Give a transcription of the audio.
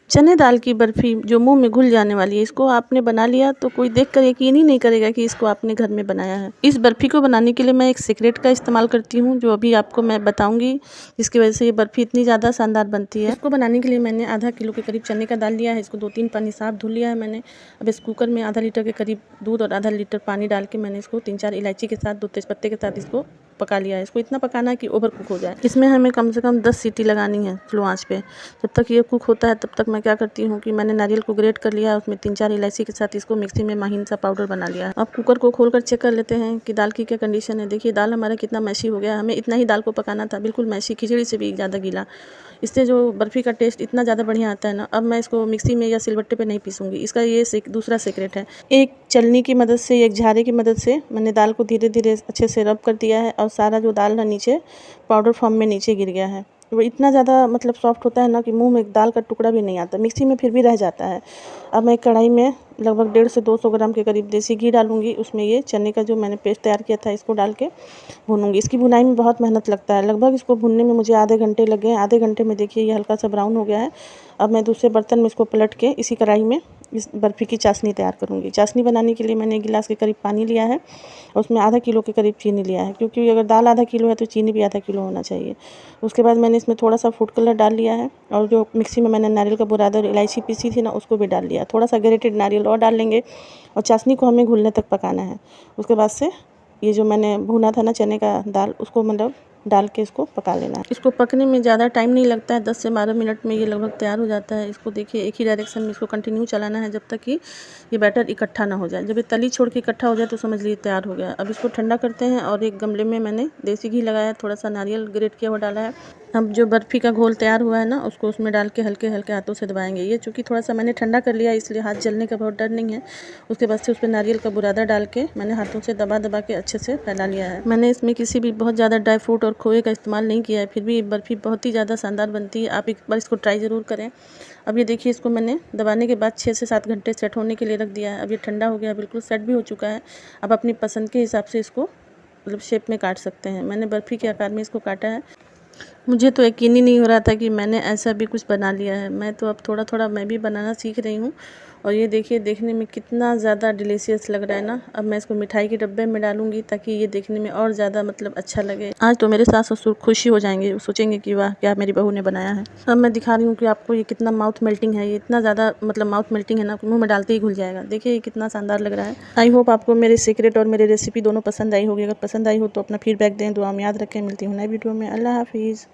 चने दाल की बर्फ़ी जो मुंह में घुल जाने वाली है, इसको आपने बना लिया तो कोई देखकर यकीन ही नहीं करेगा कि इसको आपने घर में बनाया है। इस बर्फ़ी को बनाने के लिए मैं एक सीक्रेट का इस्तेमाल करती हूँ, जो अभी आपको मैं बताऊँगी, जिसकी वजह से ये बर्फ़ी इतनी ज़्यादा शानदार बनती है। इसको बनाने के लिए मैंने आधा किलो के करीब चने का दाल लिया है। इसको 2-3 पानी साफ़ धुल लिया है मैंने। अब इस कुकर में आधा लीटर के करीब दूध और आधा लीटर पानी डाल के मैंने इसको 3-4 इलायची के साथ, 2 तेज़पत्ते के साथ इसको पका लिया है। इसको इतना पकाना है कि ओवर कुक हो जाए। इसमें हमें कम से कम 10 सीटी लगानी है स्लो आँच पे। जब तक ये कुक होता है तब तक मैं क्या करती हूँ कि मैंने नारियल को ग्रेट कर लिया है, उसमें 3-4 इलायची के साथ इसको मिक्सी में महीन सा पाउडर बना लिया है। अब कुकर को खोलकर चेक कर लेते हैं कि दाल की क्या कंडीशन है। देखिए दाल हमारा कितना मैशी हो गया है। हमें इतना ही दाल को पकाना था, बिल्कुल मैशी, खिचड़ी से भी ज़्यादा गीला। इससे जो बर्फ़ी का टेस्ट इतना ज़्यादा बढ़िया आता है ना। अब मैं इसको मिक्सी में या सिलबट्टे पे नहीं पीसूँगी। इसका ये दूसरा सीक्रेट है। एक छलनी की मदद से, एक झारे की मदद से मैंने दाल को धीरे-धीरे अच्छे से रब कर दिया है और सारा जो दाल है नीचे पाउडर फॉर्म में नीचे गिर गया है। वो इतना ज़्यादा मतलब सॉफ्ट होता है ना कि मुँह में दाल का टुकड़ा भी नहीं आता, मिक्सी में फिर भी रह जाता है। अब मैं कढ़ाई में लगभग 150 से 200 ग्राम के करीब देसी घी डालूँगी। उसमें ये चने का जो मैंने पेस्ट तैयार किया था इसको डाल के भूनूँगी। इसकी भुनाई में बहुत मेहनत लगता है। लगभग इसको भूनने में मुझे आधे घंटे लग गए। आधे घंटे में देखिए ये हल्का सा ब्राउन हो गया है। अब मैं दूसरे बर्तन में इसको पलट के इसी कढ़ाई में इस बर्फ़ी की चाशनी तैयार करूँगी। चाशनी बनाने के लिए मैंने 1 गिलास के करीब पानी लिया है और उसमें आधा किलो के करीब चीनी लिया है, क्योंकि अगर दाल आधा किलो है तो चीनी भी आधा किलो होना चाहिए। उसके बाद मैंने इसमें थोड़ा सा फूड कलर डाल लिया है और जो मिक्सी में मैंने नारियल का बुरादा और इलायची पीसी थी ना उसको भी डाल लिया। थोड़ा सा ग्रेटेड नारियल और डाल लेंगे और चाशनी को हमें घुलने तक पकाना है। उसके बाद से ये जो मैंने भुना था ना चने का दाल, उसको मतलब डाल के इसको पका लेना है। इसको पकने में ज़्यादा टाइम नहीं लगता है, 10 से 12 मिनट में ये लगभग तैयार हो जाता है। इसको देखिए एक ही डायरेक्शन में इसको कंटिन्यू चलाना है जब तक कि ये बैटर इकट्ठा ना हो जाए। जब ये तली छोड़ के इकट्ठा हो जाए तो समझ लीजिए तैयार हो गया। अब इसको ठंडा करते हैं और एक गमले में मैंने देसी घी लगाया है, थोड़ा सा नारियल ग्रेट किया हुआ डाला है। अब जो बर्फ़ी का घोल तैयार हुआ है ना उसको उसमें डाल के हल्के-हल्के हाथों से दबाएँगे। ये चूँकि थोड़ा सा मैंने ठंडा कर लिया है इसलिए हाथ जलने का बहुत डर नहीं है। उसके बाद से उस पे नारियल का बुरादा डाल के मैंने हाथों से दबा-दबा के अच्छे से फैला लिया है। मैंने इसमें किसी भी बहुत ज़्यादा ड्राई फ्रूट और खोए का इस्तेमाल नहीं किया है, फिर भी ये बर्फ़ी बहुत ही ज़्यादा शानदार बनती है। आप एक बार इसको ट्राई ज़रूर करें। अब ये देखिए इसको मैंने दबाने के बाद 6 से 7 घंटे सेट होने के लिए रख दिया है। अब ये ठंडा हो गया, बिल्कुल सेट भी हो चुका है। अब अपनी पसंद के हिसाब से इसको मतलब शेप में काट सकते हैं। मैंने बर्फ़ी के आकार में इसको काटा है। मुझे तो यकीन ही नहीं हो रहा था कि मैंने ऐसा भी कुछ बना लिया है। मैं तो अब थोड़ा-थोड़ा मैं भी बनाना सीख रही हूँ और ये देखिए देखने में कितना ज़्यादा डिलीशियस लग रहा है ना। अब मैं इसको मिठाई के डब्बे में डालूँगी ताकि ये देखने में और ज़्यादा मतलब अच्छा लगे। आज तो मेरे सास-ससुर खुशी हो जाएँगे, वो सोचेंगे कि वाह! क्या मेरी बहू ने बनाया है। अब मैं दिखा रही हूँ कि आपको ये कितना माउथ मेल्टिंग है। ये इतना ज़्यादा मतलब माउथ मेल्टिंग है ना, मुँह में डालते ही घुल जाएगा। देखिए ये कितना शानदार लग रहा है। आई होप आपको मेरे सीक्रेट और मेरी रेसिपी दोनों पसंद आई होगी। अगर पसंद आई हो तो अपना फीडबैक दें, दुआ में याद रखें। मिलती हूँ नई वीडियो में। अल्लाह हाफ़िज़।